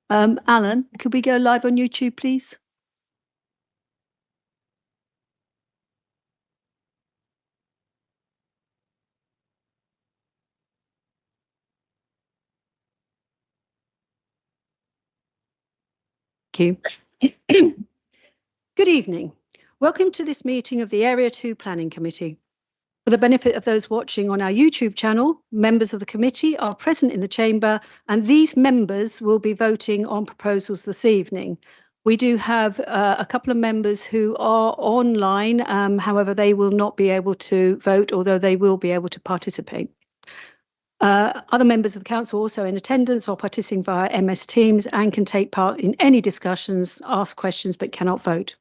Alan, could we go live on YouTube, please? Thank you. Good evening. Welcome to this meeting of the Area 2 Planning Committee. For the benefit of those watching on our YouTube channel, members of the committee are present in the chamber, and these members will be voting on proposals this evening. We do have a couple of members who are online, however, they will not be able to vote, although they will be able to participate. Other members of the council also in attendance or participating via MS Teams and can take part in any discussions, ask questions, but cannot vote.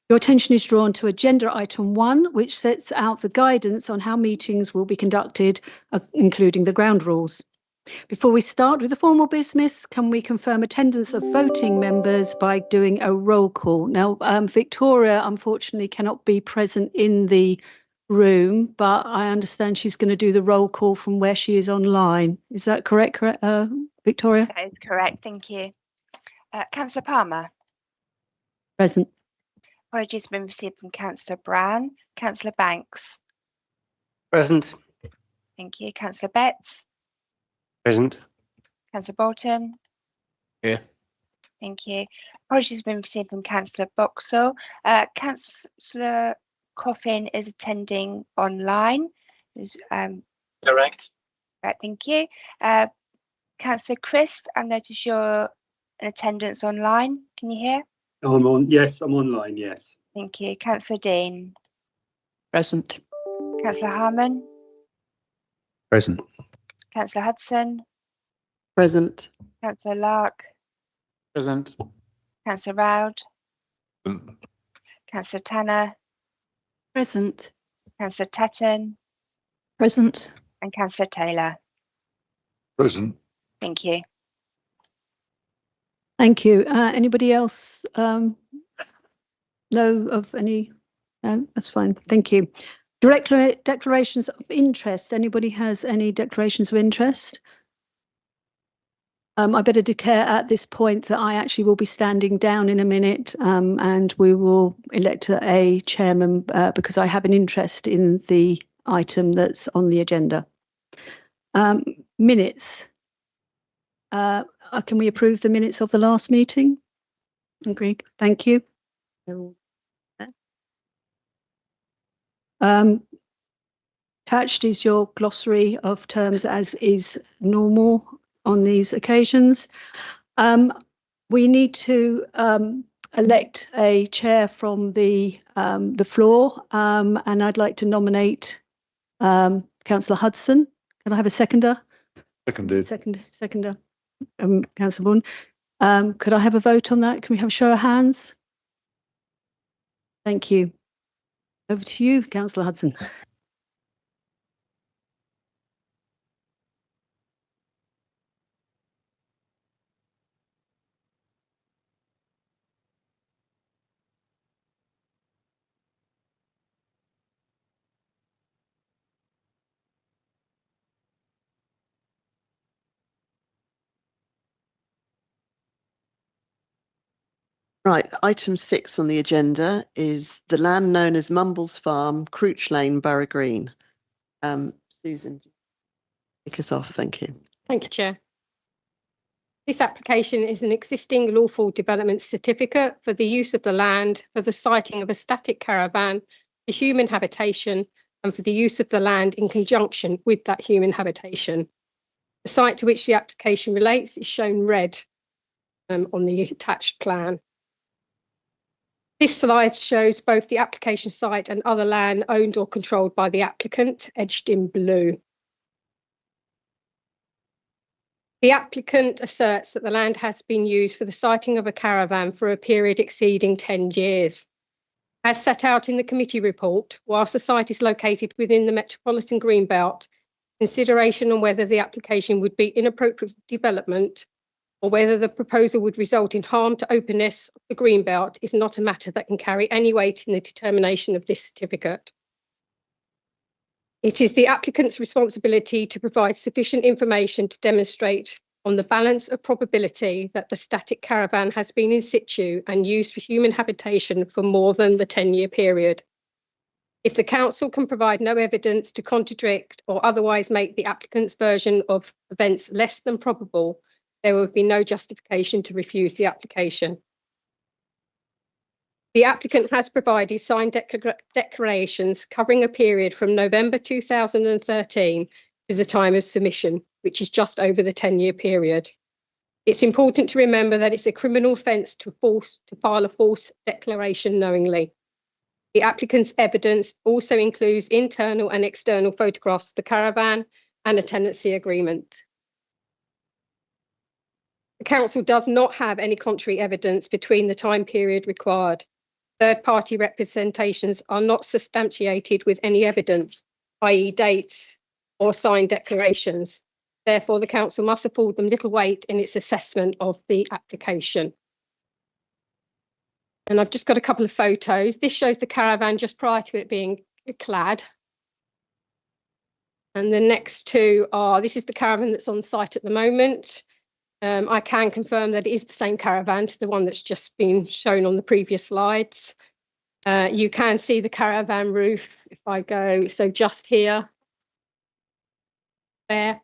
Your attention is drawn to agenda item 1, which sets out the guidance on how meetings will be conducted, including the ground rules. Before we start with the formal business, can we confirm attendance of voting members by doing a roll call? Now, Victoria, unfortunately, cannot be present in the room, but I understand she's going to do the roll call from where she is online. Is that correct, Victoria? That is correct, thank you. Councillor Palmer. Present. Apologies have been received from Councillor Brown. Councillor Banks. Present. Thank you. Councillor Betts. Present. Councillor Bolton. Here. Thank you. Apologies have been received from Councillor Boxall. Councillor Coffin is attending online. Correct. Right, thank you. Councillor Crisp, I notice you're in attendance online. Can you hear? Yes, I'm online, yes. Thank you. Councillor Dean. Present. Councillor Harman. Present. Councillor Hudson. Present. Councillor Lark. Present. Councillor Roud. Councillor Tanner. Present. Councillor Tatton. Present. And Councillor Taylor. Present. Thank you. Thank you. Anybody else know of any? That's fine. Thank you. Declarations of interest. Anybody has any declarations of interest? I better declare at this point that I actually will be standing down in a minute, and we will elect a chairman because I have an interest in the item that's on the agenda. Minutes. Can we approve the minutes of the last meeting? Agreed. Thank you. Attached is your glossary of terms as is normal on these occasions. We need to elect a chair from the floor, and I'd like to nominate Councillor Hudson. Can I have a seconder? Seconded. Seconder. Councillor Bourne. Could I have a vote on that? Can we have a show of hands? Thank you. Over to you, Councillor Hudson. Right, item 6 on the agenda is the land known as Mumbles Farm, Crouch Lane, Borough Green. Susan, kick us off, thank you. Thank you, Chair. This application is an existing lawful development certificate for the use of the land for the siting of a static caravan for human habitation and for the use of the land in conjunction with that human habitation. The site to which the application relates is shown red on the attached plan. This slide shows both the application site and other land owned or controlled by the applicant, edged in blue. The applicant asserts that the land has been used for the siting of a caravan for a period exceeding 10 years. As set out in the committee report, whilst the site is located within the Metropolitan Greenbelt, consideration on whether the application would be inappropriate development or whether the proposal would result in harm to openness of the Greenbelt is not a matter that can carry any weight in the determination of this certificate. It is the applicant's responsibility to provide sufficient information to demonstrate on the balance of probability that the static caravan has been in situ and used for human habitation for more than the 10-year period. If the council can provide no evidence to contradict or otherwise make the applicant's version of events less than probable, there would be no justification to refuse the application. The applicant has provided signed declarations covering a period from November 2013 to the time of submission, which is just over the 10-year period. It's important to remember that it's a criminal offence to file a false declaration knowingly. The applicant's evidence also includes internal and external photographs of the caravan and a tenancy agreement. The council does not have any contrary evidence between the time period required. Third-party representations are not substantiated with any evidence, i.e. dates or signed declarations. Therefore, the council must afford them little weight in its assessment of the application. And I've just got a couple of photos. This shows the caravan just prior to it being clad. And the next two are, this is the caravan that's on site at the moment. I can confirm that it is the same caravan to the one that's just been shown on the previous slides. You can see the caravan roof if I go, so just here, there.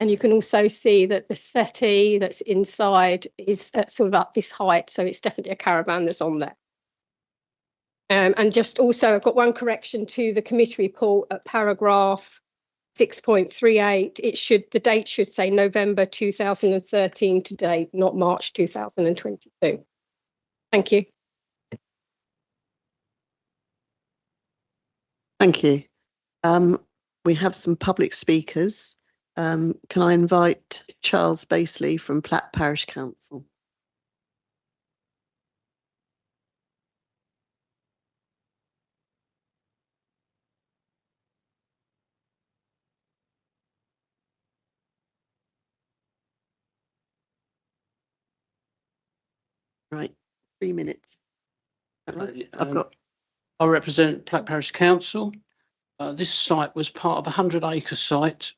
And you can also see that the settee that's inside is sort of up this height, so it's definitely a caravan that's on there. And just also, I've got one correction to the committee report at paragraph 6.38. The date should say November 2013 to date, not March 2022. Thank you. Thank you. We have some public speakers. Can I invite Charles Basley from Platt Parish Council? Right, 3 minutes. Right. I represent Platt Parish Council. This site was part of a 100-acre site,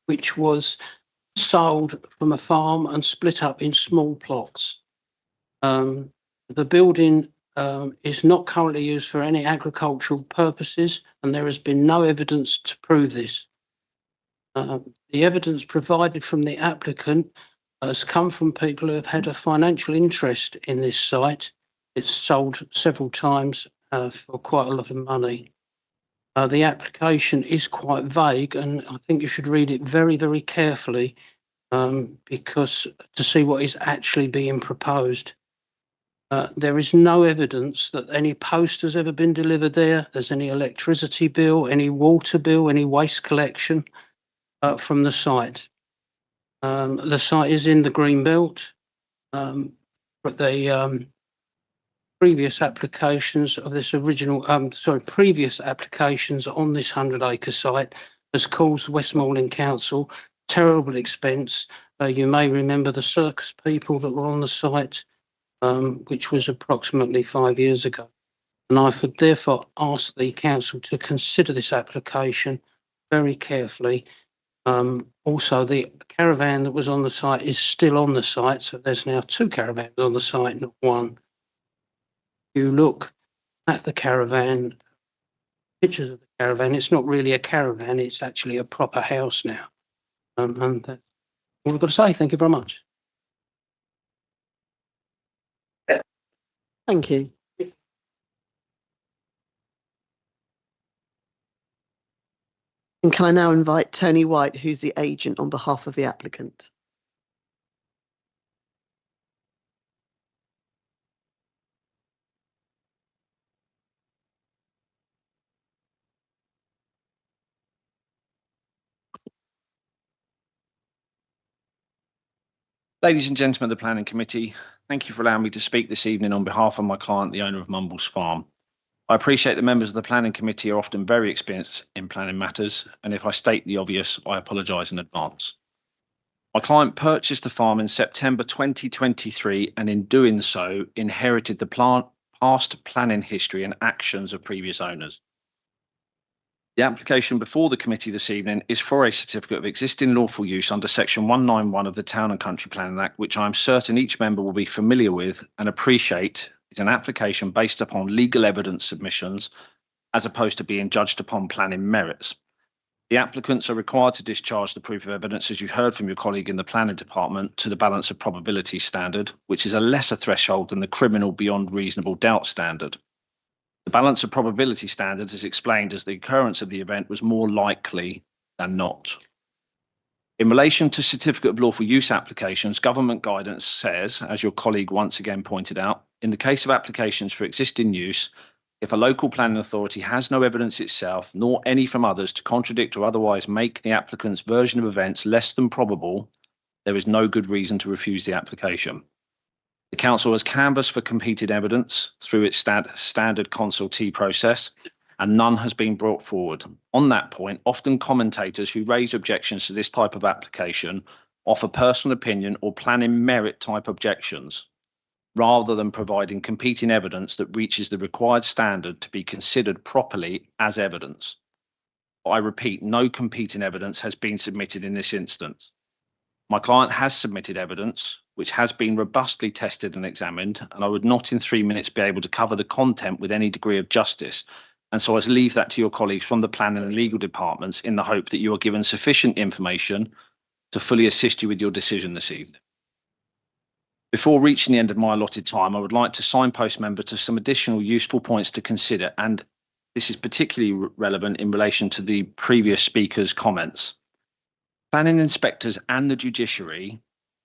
which was sold from a farm and split up in small plots. The building is not currently used for any agricultural purposes, and there has been no evidence to prove this. The evidence provided from the applicant has come from people who have had a financial interest in this site. It's sold several times for quite a lot of money. The application is quite vague, and I think you should read it very, very carefully because to see what is actually being proposed. There is no evidence that any post has ever been delivered there. There's any electricity bill, any water bill, any waste collection from the site. The site is in the green belt, but the previous applications of this previous applications on this 100-acre site has caused Westmoreland Council terrible expense. You may remember the circus people that were on the site, which was approximately 5 years ago. And I would therefore ask the council to consider this application very carefully. Also, the caravan that was on the site is still on the site, so there's now 2 caravans on the site, not 1. You look at the caravan, pictures of the caravan, it's not really a caravan, it's actually a proper house now. And that's all I've got to say. Thank you very much. Thank you. And can I now invite Tony White, who's the agent on behalf of the applicant? Ladies and gentlemen of the Planning Committee, thank you for allowing me to speak this evening on behalf of my client, the owner of Mumbles Farm. I appreciate that members of the Planning Committee are often very experienced in planning matters, and if I state the obvious, I apologise in advance. My client purchased the farm in September 2023 and in doing so inherited the past planning history and actions of previous owners. The application before the committee this evening is for a certificate of existing lawful use under section 191 of the Town and Country Planning Act, which I'm certain each member will be familiar with and appreciate is an application based upon legal evidence submissions as opposed to being judged upon planning merits. The applicants are required to discharge the proof of evidence, as you heard from your colleague in the planning department, to the balance of probability standard, which is a lesser threshold than the criminal beyond reasonable doubt standard. The balance of probability standards is explained as the occurrence of the event was more likely than not. In relation to certificate of lawful use applications, government guidance says, as your colleague once again pointed out, in the case of applications for existing use, if a local planning authority has no evidence itself, nor any from others to contradict or otherwise make the applicant's version of events less than probable, there is no good reason to refuse the application. The council has canvassed for competing evidence through its standard consultee process, and none has been brought forward. On that point, often commentators who raise objections to this type of application offer personal opinion or planning merit type objections, rather than providing competing evidence that reaches the required standard to be considered properly as evidence. I repeat, no competing evidence has been submitted in this instance. My client has submitted evidence which has been robustly tested and examined, and I would not in 3 minutes be able to cover the content with any degree of justice. And so I leave that to your colleagues from the planning and legal departments in the hope that you are given sufficient information to fully assist you with your decision this evening. Before reaching the end of my allotted time, I would like to signpost members to some additional useful points to consider, and this is particularly relevant in relation to the previous speaker's comments. Planning inspectors and the judiciary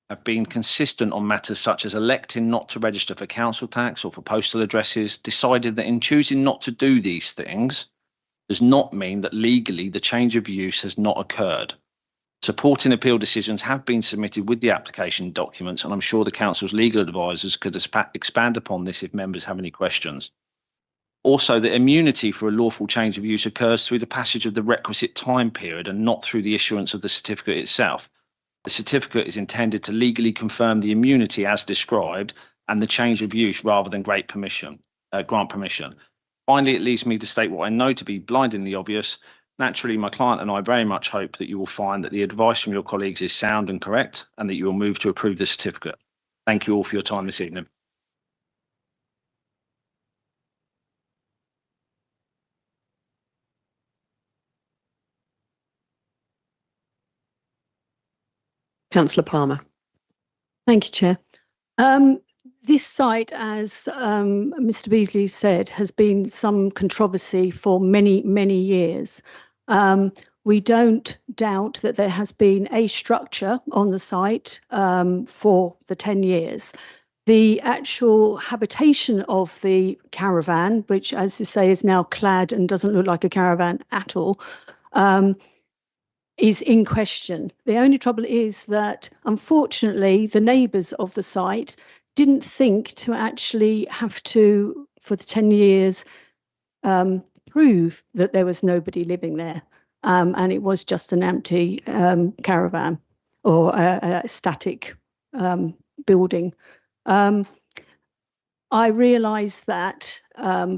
have been consistent on matters such as electing not to register for council tax or for postal addresses, decided that in choosing not to do these things does not mean that legally the change of use has not occurred. Supporting appeal decisions have been submitted with the application documents, and I'm sure the council's legal advisors could expand upon this if members have any questions. Also, the immunity for a lawful change of use occurs through the passage of the requisite time period and not through the issuance of the certificate itself. The certificate is intended to legally confirm the immunity as described and the change of use rather than grant permission. Finally, it leaves me to state what I know to be blindingly obvious. Naturally, my client and I very much hope that you will find that the advice from your colleagues is sound and correct, and that you will move to approve the certificate. Thank you all for your time this evening. Councillor Palmer. Thank you, Chair. This site, as Mr. Beasley said, has been some controversy for many, many years. We don't doubt that there has been a structure on the site for the 10 years. The actual habitation of the caravan, which, as you say, is now clad and doesn't look like a caravan at all, is in question. The only trouble is that, unfortunately, the neighbours of the site didn't think to actually have to, for the 10 years, prove that there was nobody living there. And it was just an empty caravan or a static building. I realise that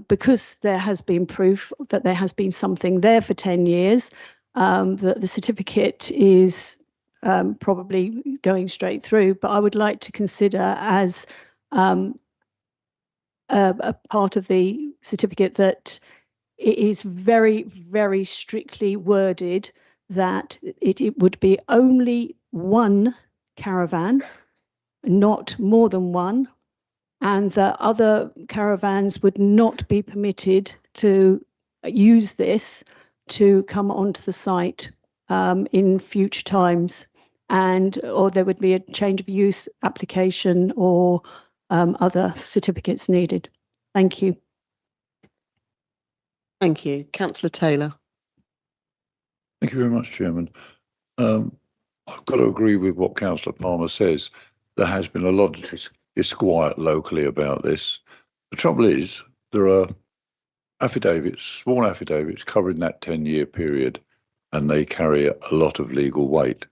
because there has been proof that there has been something there for 10 years, that the certificate is probably going straight through, but I would like to consider as a part of the certificate that it is very, very strictly worded that it would be only one caravan, not more than one, and that other caravans would not be permitted to use this to come onto the site in future times, or there would be a change of use application or other certificates needed. Thank you. Thank you. Councillor Taylor. Thank you very much, Chairman. I've got to agree with what Councillor Palmer says. There has been a lot of disquiet locally about this. The trouble is, there are affidavits, small affidavits covering that 10-year period, and they carry a lot of legal weight.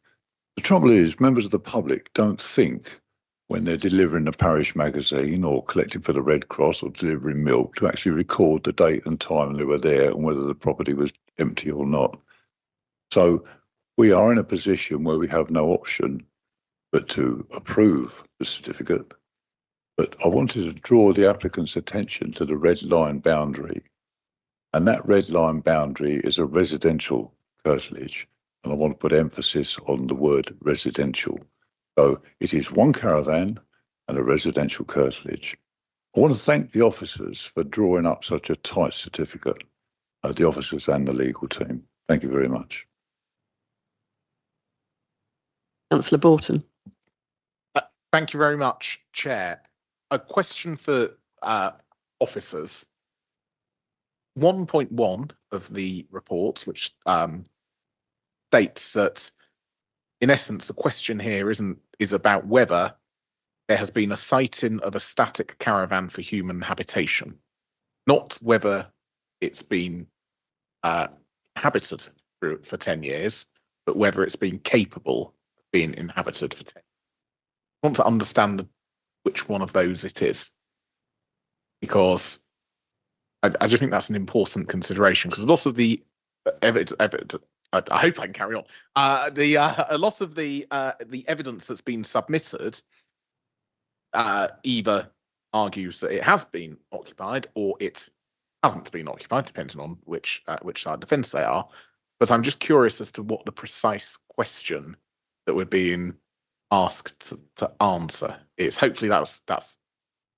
The trouble is, members of the public don't think when they're delivering a parish magazine or collecting for the Red Cross or delivering milk to actually record the date and time they were there and whether the property was empty or not. So we are in a position where we have no option but to approve the certificate. But I wanted to draw the applicant's attention to the red line boundary. And that red line boundary is a residential curtilage. And I want to put emphasis on the word residential. So it is one caravan and a residential curtilage. I want to thank the officers for drawing up such a tight certificate, the officers and the legal team. Thank you very much. Councillor Borton. Thank you very much, Chair. A question for officers. 1.1 of the report, which states that, in essence, the question here is about whether there has been a sighting of a static caravan for human habitation, not whether it's been inhabited for 10 years, but whether it's been capable of being inhabited for 10 years. I want to understand which one of those it is, because I just think that's an important consideration, because lots of the evidence, I hope I can carry on. A lot of the evidence that's been submitted either argues that it has been occupied or it hasn't been occupied, depending on which side of the fence they are. But I'm just curious as to what the precise question that we're being asked to answer is. Hopefully that's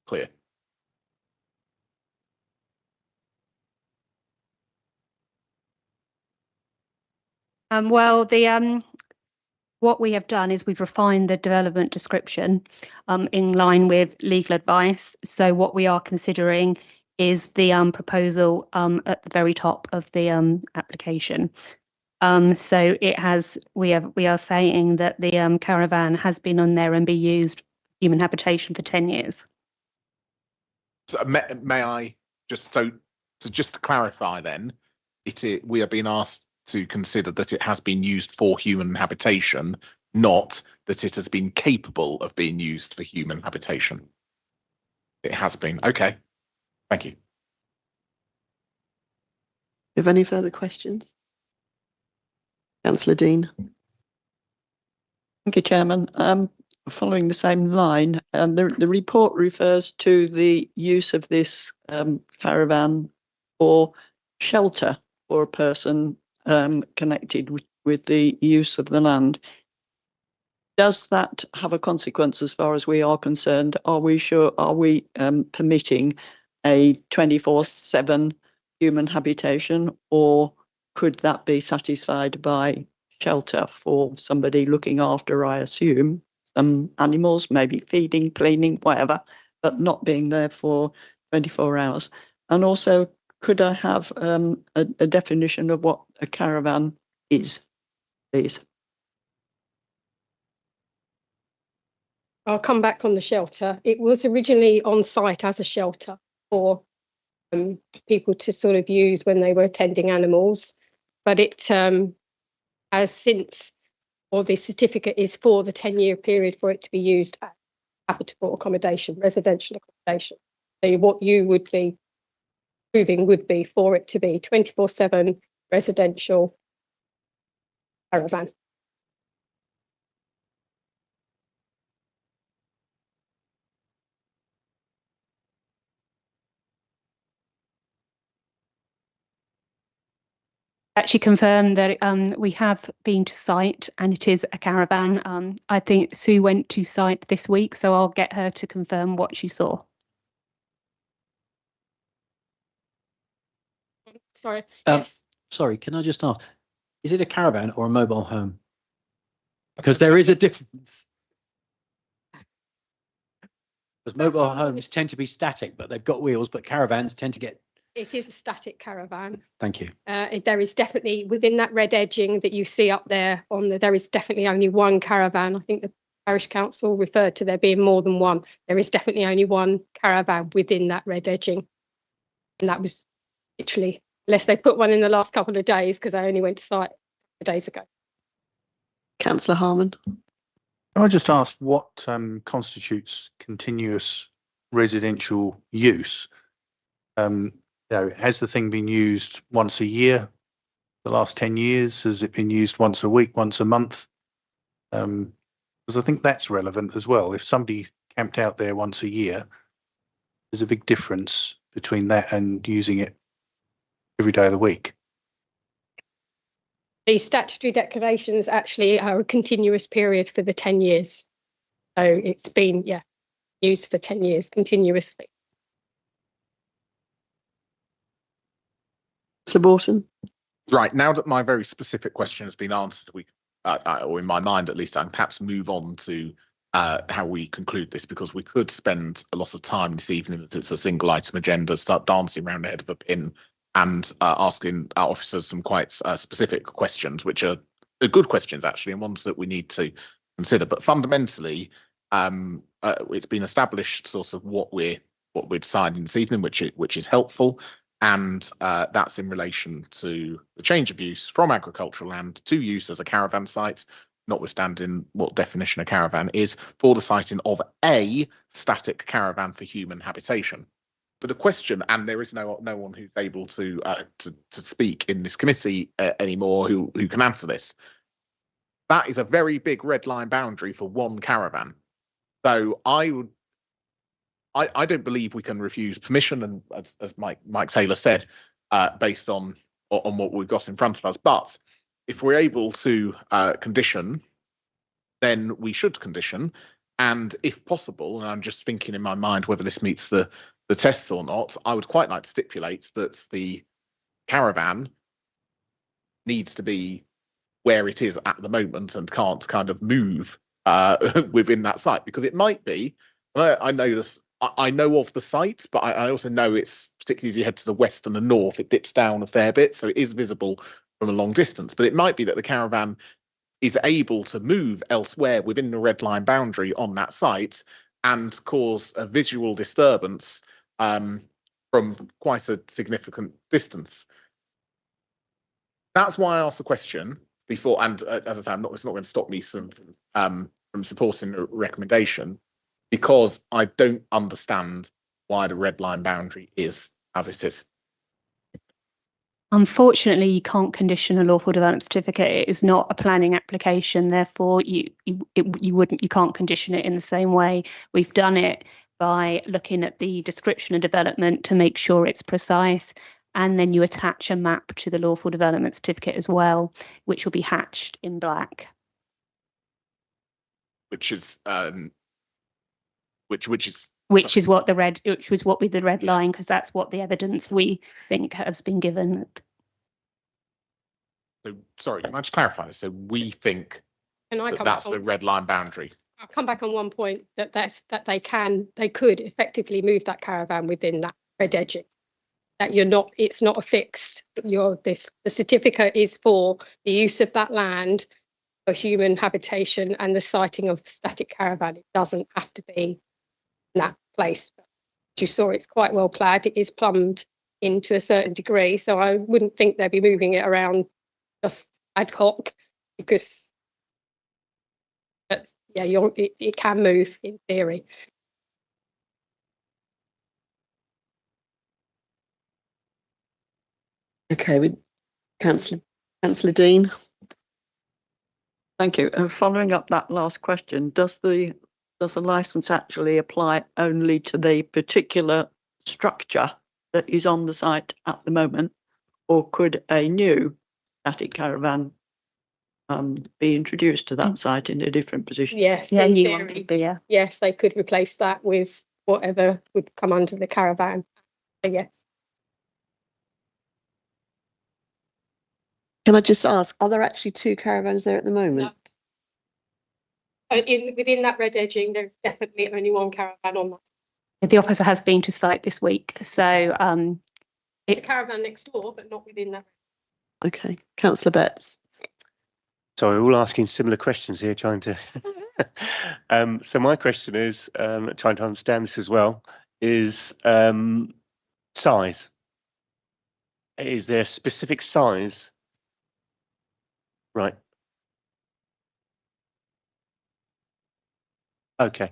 clear. Well, what we have done is we've refined the development description in line with legal advice. So what we are considering is the proposal at the very top of the application. So it has. We are saying that the caravan has been on there and be used human habitation for 10 years. So may I just so just to clarify then, we are being asked to consider that it has been used for human habitation, not that it has been capable of being used for human habitation. It has been. Okay. Thank you. Have any further questions? Councillor Dean. Thank you, Chairman. Following the same line, the report refers to the use of this caravan for shelter for a person connected with the use of the land. Does that have a consequence as far as we are concerned? Are we permitting a 24/7 human habitation, or could that be satisfied by shelter for somebody looking after, I assume, some animals, maybe feeding, cleaning, whatever, but not being there for 24 hours? And also, could I have a definition of what a caravan is, please? I'll come back on the shelter. It was originally on site as a shelter for people to sort of use when they were tending animals, but it has since, or the certificate is for the 10-year period for it to be used as habitable accommodation, residential accommodation. So what you would be proving would be for it to be 24/7 residential caravan. Actually confirm that we have been to site and it is a caravan. I think Sue went to site this week, so I'll get her to confirm what she saw. Sorry. Yes. Sorry, can I just ask, is it a caravan or a mobile home? Because there is a difference. Because mobile homes tend to be static, but they've got wheels, but caravans tend to get... It is a static caravan. Thank you. There is definitely, within that red edging that you see up there, there is definitely only one caravan. I think the Parish Council referred to there being more than one. There is definitely only one caravan within that red edging. And that was literally, unless they put one in the last couple of days, because I only went to site a couple of days ago. Councillor Harman. Can I just ask what constitutes continuous residential use? Has the thing been used once a year, the last 10 years? Has it been used once a week, once a month? Because I think that's relevant as well. If somebody camped out there once a year, there's a big difference between that and using it every day of the week. The statutory declarations actually are a continuous period for the 10 years. So it's been, used for 10 years continuously. Councillor Borton. Right, now that my very specific question has been answered, we, or in my mind at least, I can perhaps move on to how we conclude this, because we could spend a lot of time this evening, as it's a single item agenda, start dancing around the head of a pin and asking our officers some quite specific questions, which are good questions actually, and ones that we need to consider. But fundamentally, it's been established sort of what we're deciding this evening, which is helpful. And that's in relation to the change of use from agricultural land to use as a caravan site, notwithstanding what definition of caravan is, for the siting of a static caravan for human habitation. So the question, and there is no one who's able to speak in this committee anymore who can answer this. That is a very big red line boundary for one caravan. So I don't believe we can refuse permission, and as Mike Taylor said, based on what we've got in front of us. But if we're able to condition, then we should condition, and if possible, and I'm just thinking in my mind whether this meets the tests or not, I would quite like to stipulate that the caravan needs to be where it is at the moment and can't kind of move within that site, because it might be. I know this. I know of the site, but I also know it's, particularly as you head to the west and the north, it dips down a fair bit, so it is visible from a long distance. But it might be that the caravan is able to move elsewhere within the red line boundary on that site and cause a visual disturbance from quite a significant distance. That's why I asked the question before, and as I say, it's not going to stop me from supporting the recommendation, because I don't understand why the red line boundary is as it is. Unfortunately, you can't condition a lawful development certificate. It is not a planning application. Therefore, you can't condition it in the same way. We've done it by looking at the description of development to make sure it's precise, and then you attach a map to the lawful development certificate as well, which will be hatched in black. Which is what the red, which was what with the red line, because that's what the evidence we think has been given. So sorry, can I just clarify this? So we think that's the red line boundary. I'll come back on one point, that they could effectively move that caravan within that red edging. That it's not a fixed. The certificate is for the use of that land for human habitation and the siting of the static caravan. It doesn't have to be in that place. As you saw, it's quite well plaid. It is plumbed in to a certain degree, so I wouldn't think they'd be moving it around just ad hoc, because it can move in theory. Okay, with Councillor Dean. Thank you. Following up that last question, does the licence actually apply only to the particular structure that is on the site at the moment, or could a new static caravan be introduced to that site in a different position? Yes, Yeah, in new theory, one could be, yeah. yes, they could replace that with whatever would come under the caravan. So yes. Can I just ask, are there actually two caravans there at the moment? No. Within that red edging, there's definitely only one caravan on that. The officer has been to site this week, so It's a caravan next door, but not within that. Okay, Councillor Betts. Sorry, we're all asking similar questions here, trying to. So my question is, trying to understand this as well, is size. Is there a specific size? Right. Okay.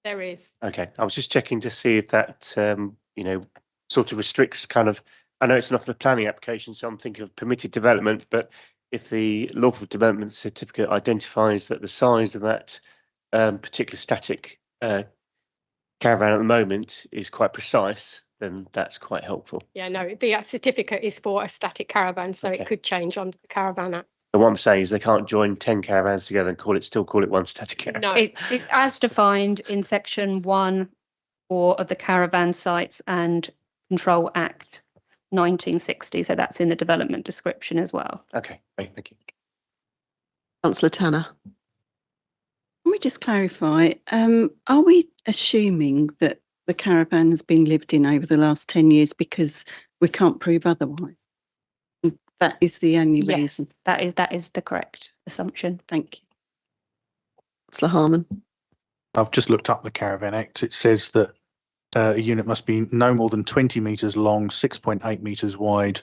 There is. Okay. I was just checking to see if that, sort of restricts kind of, I know it's not a planning application, so I'm thinking of permitted development, but if the lawful development certificate identifies that the size of that particular static caravan at the moment is quite precise, then that's quite helpful. Yeah, no, the certificate is for a static caravan, so Okay. it could change under the Caravan Act. But what I'm saying is they can't join 10 caravans together and still call it one static caravan. No, It's as defined in section 1 of the Caravan Sites and Control Act 1960. So that's in the development description as well. Okay, great, thank you. Councillor Tanner. Can we just clarify, are we assuming that the caravan has been lived in over the last 10 years because we can't prove otherwise? That is the only reason. That is the correct assumption. Thank you. Councillor Harman. I've just looked up the Caravan Act. It says that a unit must be no more than 20 metres long, 6.8 metres wide,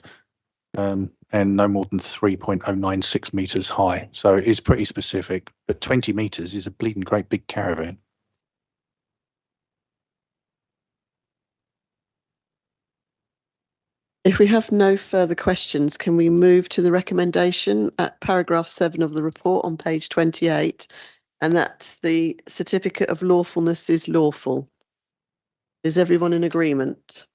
and no more than 3.096 metres high. So it is pretty specific, but 20 metres is a bleeding great big caravan. If we have no further questions, can we move to the recommendation at paragraph 7 of the report on page 28, and that the certificate of lawfulness is lawful? Is everyone in agreement?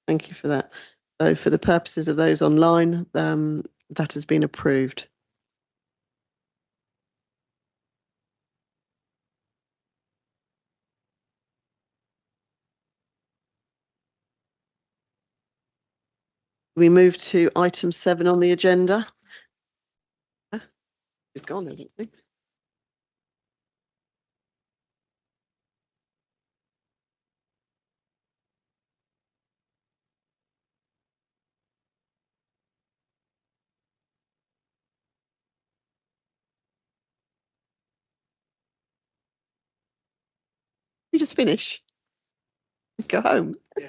Thank you for that. So for the purposes of those online, that has been approved. We move to item 7 on the agenda. It's gone, isn't it? You just finish. Go home. Yeah.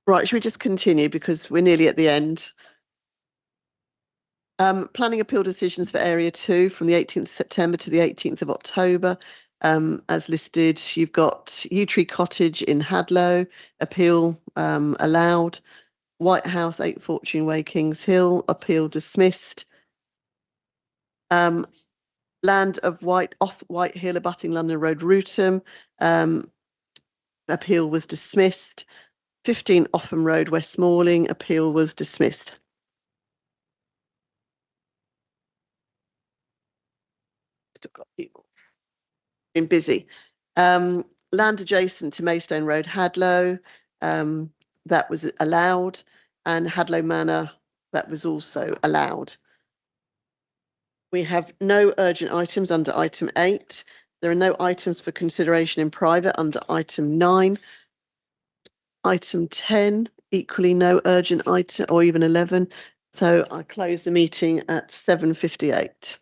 Right, should we just continue because we're nearly at the end? Planning appeal decisions for Area 2 from the 18th of September to the 18th of October. As listed, you've got Yew Tree Cottage in Hadlow, appeal allowed. White House, 8 Fortune Way, Kings Hill, appeal dismissed. Land of off White Hill, abutting London Road, Rootham, appeal was dismissed. 15 Offham Road, Westmoreling, appeal was dismissed. Still got people. Been busy. Land adjacent to Maystone Road, Hadlow, that was allowed, and Hadlow Manor, that was also allowed. We have no urgent items under item 8. There are no items for consideration in private under item 9. Item 10, equally no urgent item, or even 11. So I close the meeting at 7:58.